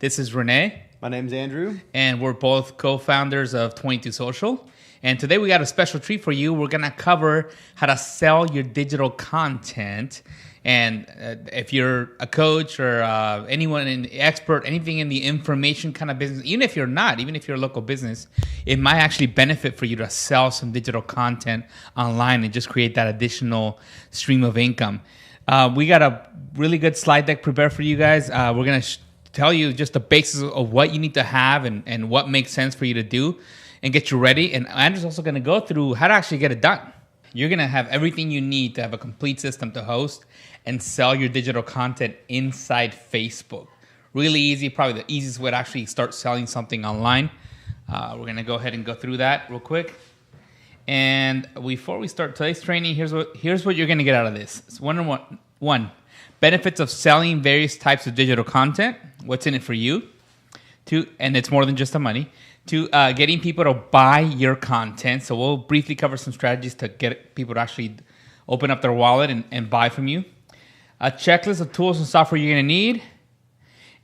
This is Renee. My name's Andrew. And we're both co-founders of 22 Social. And today we got a special treat for you. We're going to cover how to sell your digital content. And if you're a coach or anyone, an expert, anything in the information kind of business, even if you're not, even if you're a local business, it might actually benefit for you to sell some digital content online and just create that additional stream of income. We got a really good slide deck prepared for you guys. We're going to tell you just the basics of what you need to have and what makes sense for you to do and get you ready. And Andrew's also going to go through how to actually get it done. You're going to have everything you need to have a complete system to host and sell your digital content inside Facebook. Really easy, probably the easiest way to actually start selling something online. We're going to go ahead and go through that real quick. And before we start today's training, here's what you're going to get out of this. It's one, benefits of selling various types of digital content. What's in it for you? Two, and it's more than just the money. Two, getting people to buy your content. So we'll briefly cover some strategies to get people to actually open up their wallet and buy from you. A checklist of tools and software you're going to need.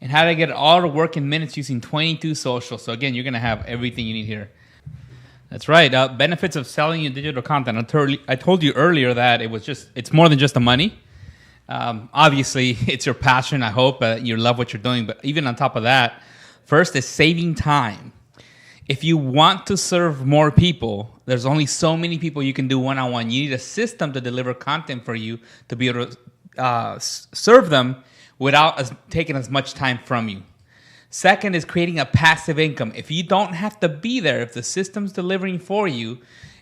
And how to get it all to work in minutes using 22 Social. So again, you're going to have everything you need here. That's right. Benefits of selling your digital content. I told you earlier that it's more than just the money. Obviously, it's your passion. I hope you love what you're doing. But even on top of that, first is saving time. If you want to serve more people, there's only so many people you can do one-on-one. You need a system to deliver content for you to be able to serve them without taking as much time from you. Second is creating a passive income. If you don't have to be there, if the system's delivering for you,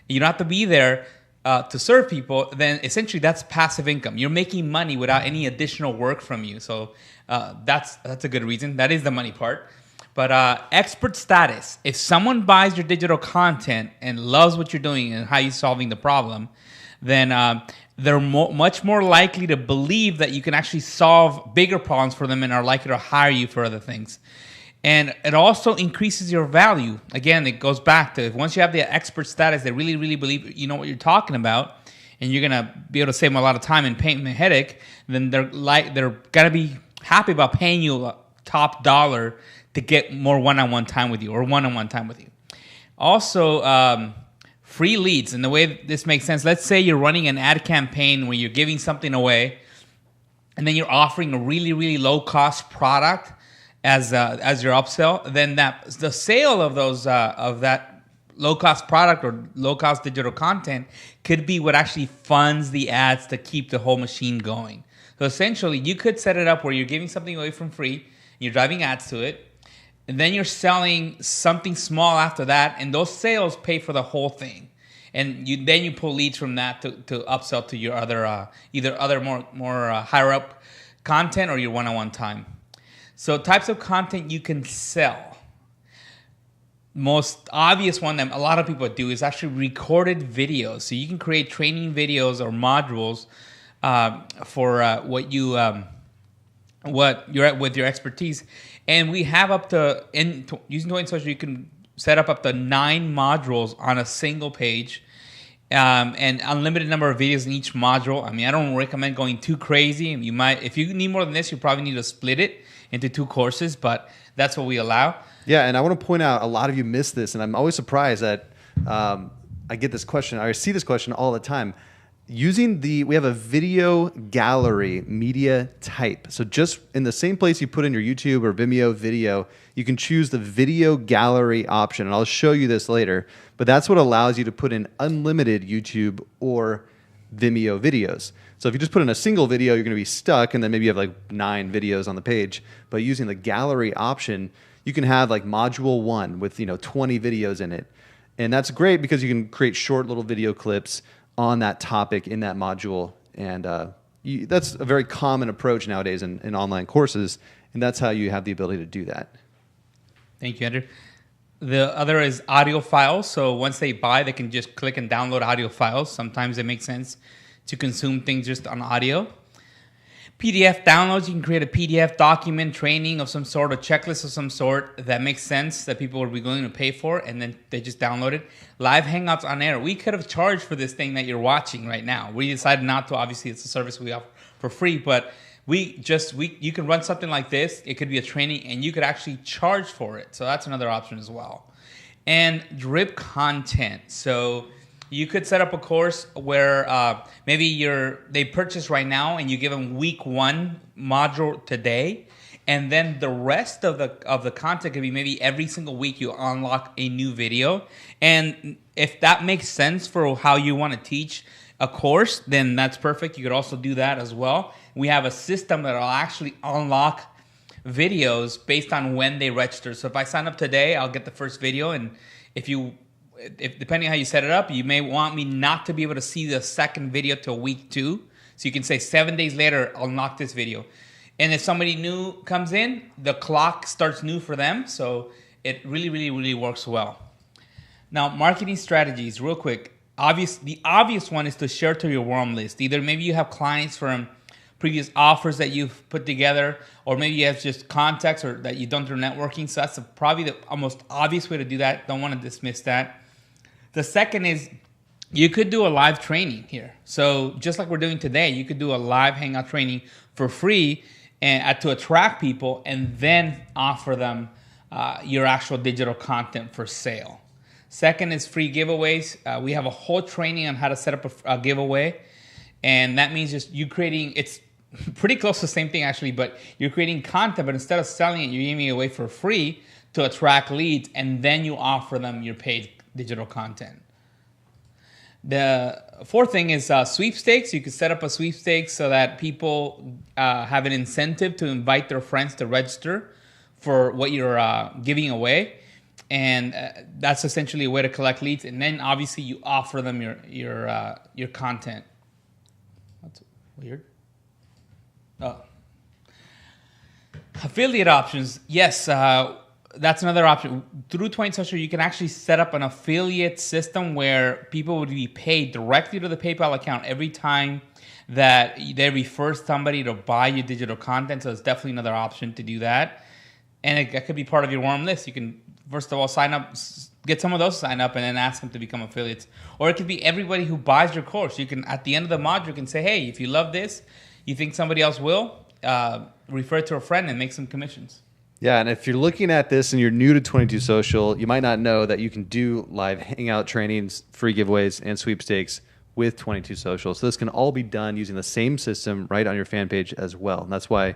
you don't have to be there to serve people, then essentially that's passive income. You're making money without any additional work from you. So that's a good reason. That is the money part. But expert status. If someone buys your digital content and loves what you're doing and how you're solving the problem, then they're much more likely to believe that you can actually solve bigger problems for them and are likely to hire you for other things. And it also increases your value. Again, it goes back to once you have the expert status, they really, really believe you know what you're talking about, and you're gonna be able to save them a lot of time and pain and headache. Then they're gonna be happy about paying you top dollar to get more one-on-one time with you or one-on-one time with you. Also, free leads. And the way this makes sense, let's say you're running an ad campaign where you're giving something away, and then you're offering a really, really low-cost product as your upsell. Then the sale of that low-cost product or low-cost digital content could be what actually funds the ads to keep the whole machine going. So essentially, you could set it up where you're giving something away from free, you're driving ads to it, and then you're selling something small after that, and those sales pay for the whole thing. And then you pull leads from that to upsell to your other either other more higher up content or your one-on-one time. So types of content you can sell. Most obvious one that a lot of people do is actually recorded videos. So you can create training videos or modules for what you're at with your expertise. And we have using 22 Social, you can set up to 9 modules on a single page, and unlimited number of videos in each module. I mean, I don't recommend going too crazy. You might, if you need more than this, you probably need to split it into 2 courses, but that's what we allow. Yeah, and I want to point out a lot of you miss this, and I'm always surprised that I get this question. I see this question all the time. We have a video gallery media type. So just in the same place you put in your YouTube or Vimeo video, you can choose the video gallery option. And I'll show you this later. But that's what allows you to put in unlimited YouTube or Vimeo videos. So if you just put in a single video, you're going to be stuck, and then maybe you have like 9 videos on the page. But using the gallery option, you can have like module 1 with 20 videos in it. And that's great because you can create short little video clips on that topic in that module. And that's a very common approach nowadays in online courses, and that's how you have the ability to do that. Thank you, Andrew. The other is audio files. So once they buy, they can just click and download audio files. Sometimes it makes sense to consume things just on audio. PDF downloads, you can create a PDF document, training of some sort, a checklist of some sort that makes sense that people will be willing to pay for, and then they just download it. Live Hangouts on air. We could have charged for this thing that you're watching right now. We decided not to. Obviously, it's a service we offer for free, but You can run something like this. It could be a training, and you could actually charge for it. So that's another option as well. And drip content. So you could set up a course where maybe they purchase right now, and you give them week 1 module today, and then the rest of the content could be maybe every single week you unlock a new video. And if that makes sense for how you want to teach a course, then that's perfect. You could also do that as well. We have a system that will actually unlock videos based on when they register. So if I sign up today, I'll get the first video. And if depending on how you set it up, you may want me not to be able to see the second video till week 2. So you can say 7 days later, I'll unlock this video. And if somebody new comes in, the clock starts new for them. So it really, really, really works well. Now, marketing strategies, real quick. The obvious one is to share to your warm list. Either maybe you have clients from previous offers that you've put together, or maybe you have just contacts or that you've done through networking. So that's probably the most obvious way to do that. Don't want to dismiss that. The second is you could do a live training here. So just like we're doing today, you could do a live hangout training for free and to attract people, and then offer them your actual digital content for sale. Second is free giveaways. We have a whole training on how to set up a giveaway. And that means just you creating, it's pretty close to the same thing actually, but you're creating content, but instead of selling it, you're giving it away for free to attract leads, and then you offer them your paid digital content. The fourth thing is sweepstakes. You can set up a sweepstakes so that people have an incentive to invite their friends to register for what you're giving away. And that's essentially a way to collect leads. And then obviously you offer them your content. That's weird. Oh. Affiliate options. Yes, that's another option. Through 20 Social, you can actually set up an affiliate system where people would be paid directly to the PayPal account every time that they refer somebody to buy your digital content. So it's definitely another option to do that. And that could be part of your warm list. You can, first of all, sign up, get some of those to sign up, and then ask them to become affiliates. Or it could be everybody who buys your course. You can, at the end of the module, you can say, hey, if you love this, you think somebody else will, refer it to a friend and make some commissions. Yeah, and if you're looking at this and you're new to 22 Social, you might not know that you can do live hangout trainings, free giveaways, and sweepstakes with 22 Social. So this can all be done using the same system right on your fan page as well. And that's why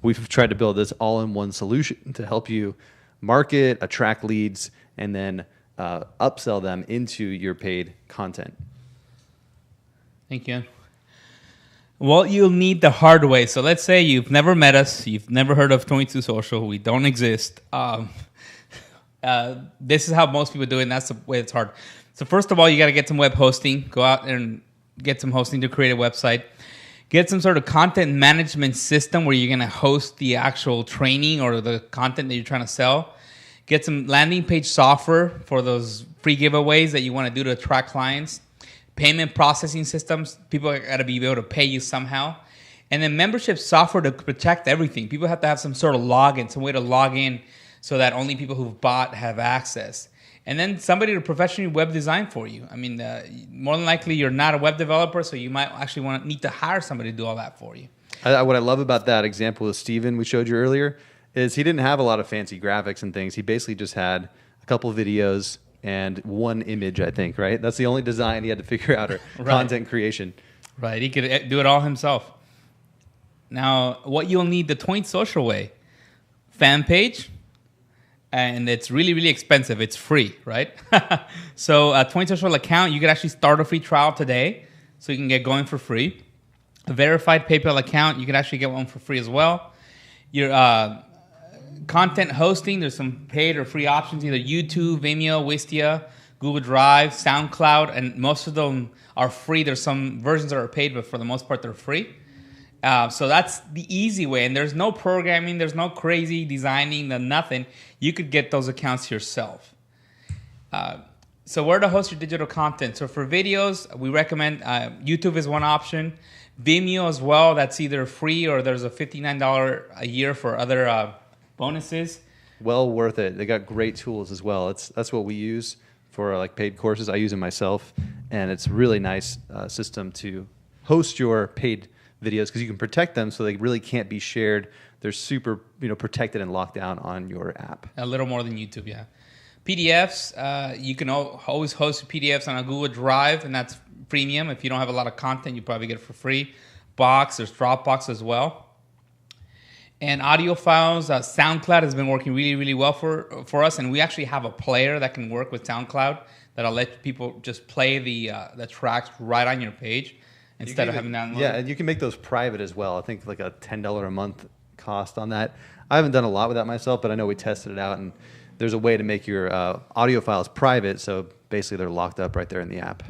we've tried to build this all-in-one solution to help you market, attract leads, and then upsell them into your paid content. Thank you. Well, you'll need the hard way. So let's say you've never met us. You've never heard of 22 Social. We don't exist. This is how most people do it, and that's the way it's hard. So first of all, you got to get some web hosting. Go out and get some hosting to create a website. Get some sort of content management system where you're going to host the actual training or the content that you're trying to sell. Get some landing page software for those free giveaways that you want to do to attract clients. Payment processing systems. People got to be able to pay you somehow. And then membership software to protect everything. People have to have some sort of login, some way to log in so that only people who've bought have access. And then somebody to professionally web design for you. I mean, more than likely you're not a web developer, so you might actually need to hire somebody to do all that for you. What I love about that example of Steven we showed you earlier is he didn't have a lot of fancy graphics and things. He basically just had a couple of videos and one image, I think, right? That's the only design he had to figure out, or right. Content creation. Right, he could do it all himself. Now, what you'll need the 20 Social way. Fan page. And it's really, really expensive. It's free, right? So a 20 Social account, you can actually start a free trial today, so you can get going for free. A verified PayPal account, you can actually get one for free as well. Your content hosting, there's some paid or free options, either YouTube, Vimeo, Wistia, Google Drive, SoundCloud, and most of them are free. There's some versions that are paid, but for the most part, they're free. So that's the easy way, and there's no programming, there's no crazy designing, nothing. You could get those accounts yourself. So where to host your digital content? So for videos, we recommend YouTube is one option. Vimeo as well, that's either free or there's a $59 a year for other bonuses. Well worth it. They got great tools as well. That's what we use for like paid courses. I use it myself, and it's a really nice system to host your paid videos because you can protect them so they really can't be shared. They're super, protected and locked down on your app. A little more than YouTube, yeah. PDFs, you can always host PDFs on a Google Drive, and that's premium. If you don't have a lot of content, you probably get it for free. Box, there's Dropbox as well. And audio files, SoundCloud has been working really, really well for us, and we actually have a player that can work with SoundCloud that'll let people just play the tracks right on your page instead of having downloaded. Yeah, and you can make those private as well. I think like a $10 a month cost on that. I haven't done a lot with that myself, but I know we tested it out, and there's a way to make your audio files private, so basically they're locked up right there in the app.